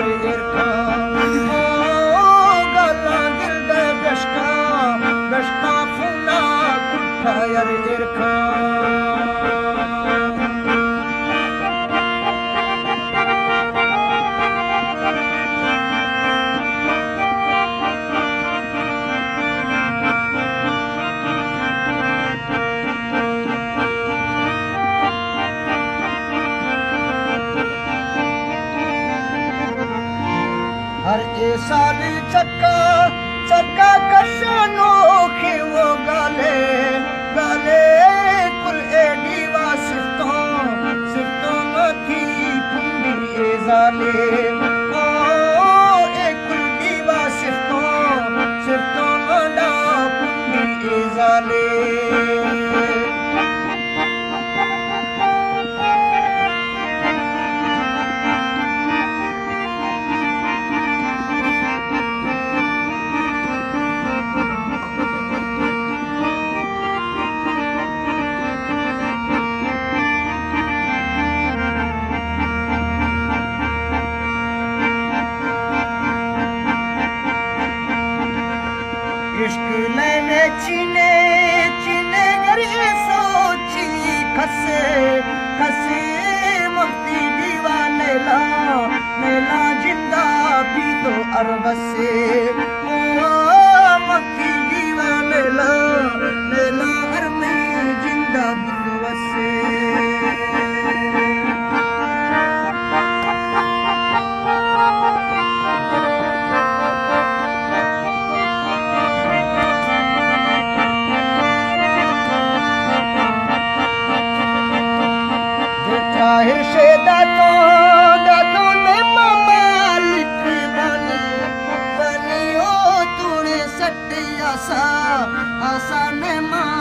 यार इरका गला दिल दे बेशका फूला कुठा यार इरका हर ए सारी चक्का कशनो खिवो गाले कुल ए दीवा सिफ्तो मथी कुंडी ए जाले ओ ए कुल दीवा सिफ्तो मडा कुंडी ए जाले इश्क मैंने चीने गरे सोची खसे मुफ्ती दीवा नैला जिंदा भी तो अरबसे ओ मुफ्ती दीवा नैला अर में जिंदा भी तो वसे चाहे दातों ने मालिक बनी ओ तुड़े सट्टी आसा ने माँ